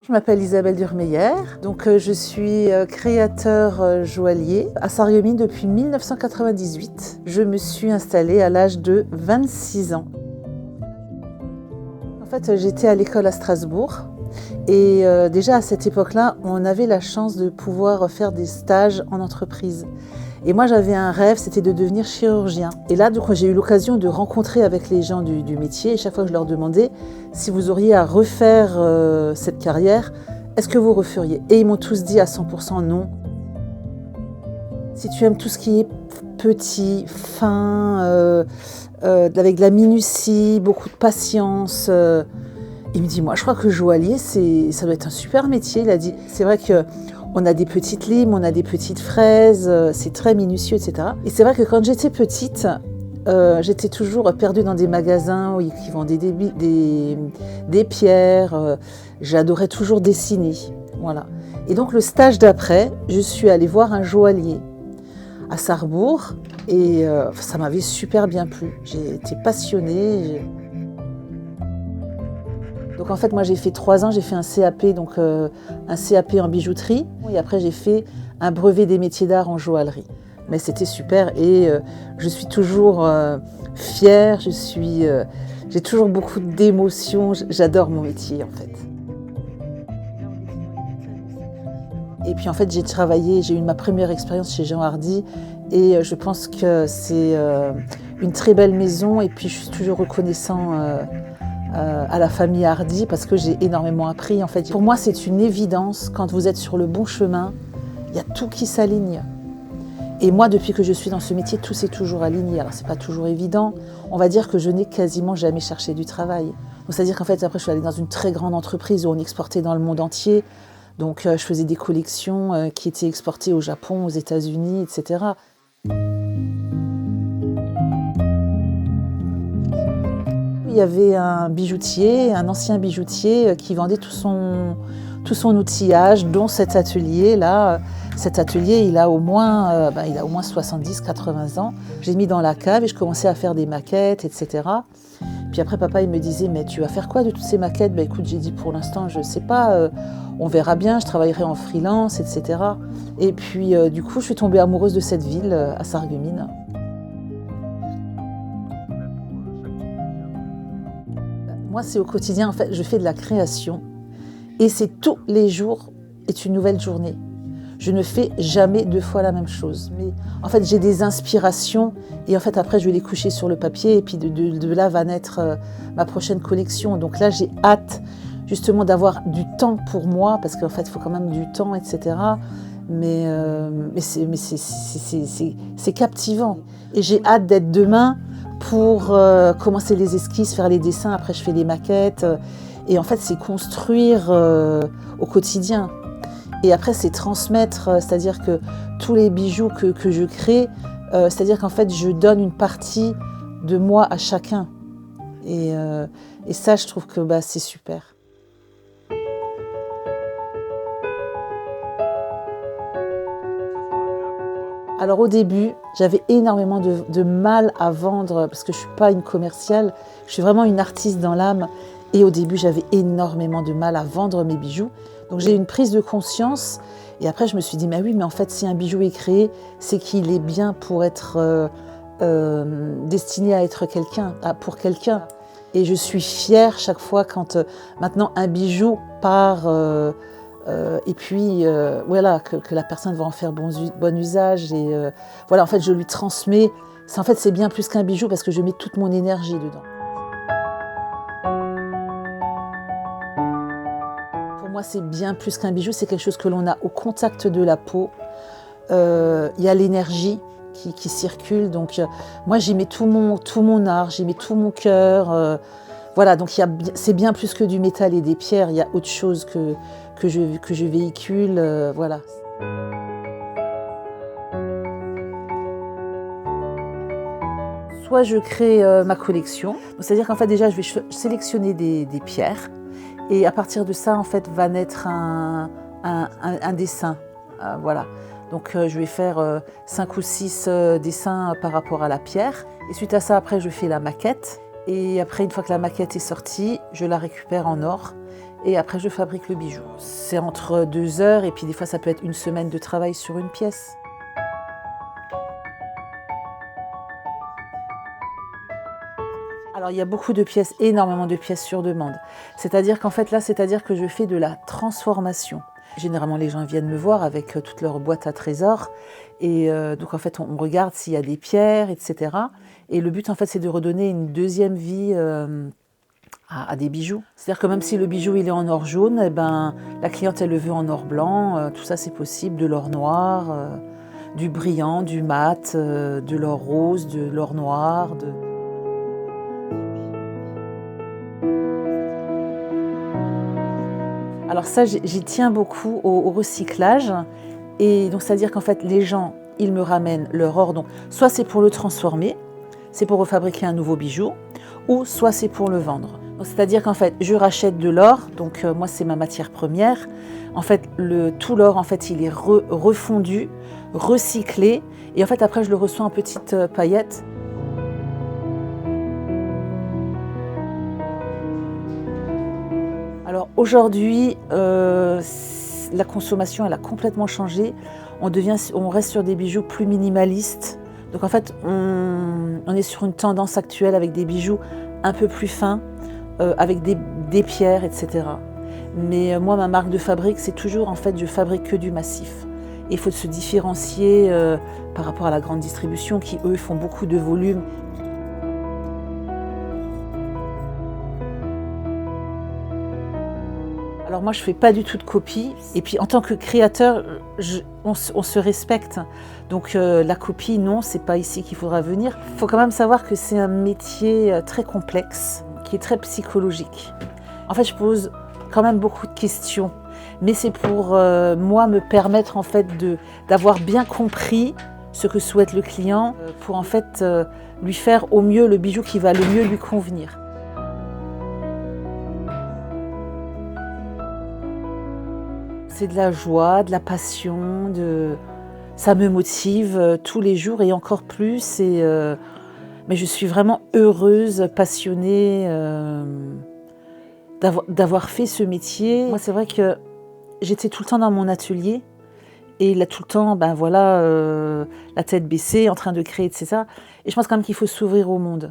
Je m'appelle Isabelle Durmeyer, je suis créateur joaillier à Sarreguemines depuis 1998. Je me suis installée à l'âge de 26 ans. En fait, j'étais à l'école à Strasbourg et déjà à cette époque-là, on avait la chance de pouvoir faire des stages en entreprise. Et moi, j'avais un rêve, c'était de devenir chirurgien. Et là, j'ai eu l'occasion de rencontrer avec les gens du métier. Et chaque fois que je leur demandais si vous auriez à refaire cette carrière, est-ce que vous referiez? Et ils m'ont tous dit à 100% non. Si tu aimes tout ce qui est petit, fin, avec de la minutie, beaucoup de patience, il me dit, moi, je crois que joaillier, ça doit être un super métier. Il a dit, c'est vrai qu'on a des petites limes, on a des petites fraises, c'est très minutieux, etc. Et c'est vrai que quand j'étais petite, j'étais toujours perdue dans des magasins qui vendaient des pierres. J'adorais toujours dessiner. Voilà. Et donc le stage d'après, je suis allée voir un joaillier à Sarrebourg et ça m'avait super bien plu. J'ai été passionnée. Donc en fait, moi j'ai fait 3 ans, j'ai fait un CAP, un CAP en bijouterie. Et après j'ai fait un brevet des métiers d'art en joaillerie. Mais c'était super et je suis toujours fière, j'ai toujours beaucoup d'émotions, j'adore mon métier en fait. Et puis en fait j'ai eu ma première expérience chez Jean Hardy et je pense que c'est une très belle maison et puis je suis toujours reconnaissant à la famille Hardy parce que j'ai énormément appris. En fait, pour moi c'est une évidence, quand vous êtes sur le bon chemin, il y a tout qui s'aligne. Et moi, depuis que je suis dans ce métier, tout s'est toujours aligné. Alors, c'est pas toujours évident. On va dire que je n'ai quasiment jamais cherché du travail. Donc, c'est-à-dire qu'en fait, après, je suis allée dans une très grande entreprise où on exportait dans le monde entier. Donc, je faisais des collections qui étaient exportées au Japon, aux États-Unis, etc. Il y avait un bijoutier, un ancien bijoutier qui vendait tout son outillage, dont cet atelier-là. Cet atelier, il a au moins 70-80 ans. J'ai mis dans la cave et je commençais à faire des maquettes, etc. Puis après, papa, il me disait, mais tu vas faire quoi de toutes ces maquettes? Écoute, j'ai dit, pour l'instant, je ne sais pas, on verra bien, je travaillerai en freelance, etc. Et puis, du coup, je suis tombée amoureuse de cette ville, à Sarreguemines. Moi, c'est au quotidien, en fait, je fais de la création. Et c'est tous les jours est une nouvelle journée. Je ne fais jamais 2 fois la même chose. Mais en fait, j'ai des inspirations et en fait, après, je vais les coucher sur le papier et puis de là va naître ma prochaine collection. Donc là, j'ai hâte justement d'avoir du temps pour moi parce qu'en fait, il faut quand même du temps, etc. Mais c'est captivant. Et j'ai hâte d'être demain pour commencer les esquisses, faire les dessins. Après, je fais les maquettes. Et en fait, c'est construire au quotidien. Et après, c'est transmettre, c'est-à-dire que tous les bijoux que je crée, c'est-à-dire qu'en fait, je donne une partie de moi à chacun. Et ça, je trouve que c'est super. Alors au début, j'avais énormément de mal à vendre parce que je ne suis pas une commerciale, je suis vraiment une artiste dans l'âme. Et au début, j'avais énormément de mal à vendre mes bijoux. Donc j'ai eu une prise de conscience et après je me suis dit, mais oui, mais en fait, si un bijou est créé, c'est qu'il est bien pour être destiné à être pour quelqu'un. Et je suis fière chaque fois quand maintenant un bijou part et puis voilà, que la personne va en faire bon usage. Et voilà, en fait, je lui transmets. C'est bien plus qu'un bijou parce que je mets toute mon énergie dedans. Pour moi, c'est bien plus qu'un bijou, c'est quelque chose que l'on a au contact de la peau. Il y a l'énergie qui circule, donc moi j'y mets tout mon art, j'y mets tout mon cœur. Voilà, donc c'est bien plus que du métal et des pierres, il y a autre chose que je véhicule, voilà. Soit je crée ma collection, c'est-à-dire qu'en fait déjà je vais sélectionner des pierres. Et à partir de ça, en fait, va naître un dessin. Voilà. Donc, je vais faire 5 ou 6 dessins par rapport à la pierre. Et suite à ça, après, je fais la maquette. Et après, une fois que la maquette est sortie, je la récupère en or. et après je fabrique le bijou. C'est entre 2 heures et puis des fois ça peut être une semaine de travail sur une pièce. Alors il y a beaucoup de pièces, énormément de pièces sur demande. C'est-à-dire qu'en fait là, c'est-à-dire que je fais de la transformation. Généralement les gens viennent me voir avec toute leur boîte à trésors et donc en fait on regarde s'il y a des pierres, etc. Et le but en fait c'est de redonner une deuxième vie à des bijoux. C'est-à-dire que même si le bijou il est en or jaune, eh ben, la cliente elle le veut en or blanc, tout ça c'est possible, de l'or noir, du brillant, du mat, de l'or rose, de l'or noir. Alors ça, j'y tiens beaucoup au recyclage. Et donc, c'est-à-dire qu'en fait, les gens, ils me ramènent leur or. Donc, soit c'est pour le transformer, c'est pour refabriquer un nouveau bijou, ou soit c'est pour le vendre. C'est-à-dire qu'en fait, je rachète de l'or. Donc, moi, c'est ma matière première. En fait, tout l'or, en fait, il est refondu, recyclé. Et en fait, après, je le reçois en petites paillettes. Alors aujourd'hui, la consommation elle a complètement changé. On reste sur des bijoux plus minimalistes. Donc en fait, on est sur une tendance actuelle avec des bijoux un peu plus fins, avec des pierres, etc. Mais moi, ma marque de fabrique, c'est toujours en fait, je fabrique que du massif. Et il faut se différencier par rapport à la grande distribution qui, eux, font beaucoup de volume. Alors moi, je ne fais pas du tout de copie. Et puis, en tant que créateur, on se respecte. Donc la copie, non, c'est pas ici qu'il faudra venir. Il faut quand même savoir que c'est un métier très complexe, qui est très psychologique. En fait, je pose quand même beaucoup de questions. Mais c'est pour moi me permettre en fait d'avoir bien compris ce que souhaite le client pour en fait lui faire au mieux le bijou qui va le mieux lui convenir. C'est de la joie, de la passion, ça me motive tous les jours et encore plus. Mais je suis vraiment heureuse, passionnée d'avoir fait ce métier. Moi, c'est vrai que j'étais tout le temps dans mon atelier et là, tout le temps, ben voilà, la tête baissée, en train de créer, etc. Et je pense quand même qu'il faut s'ouvrir au monde.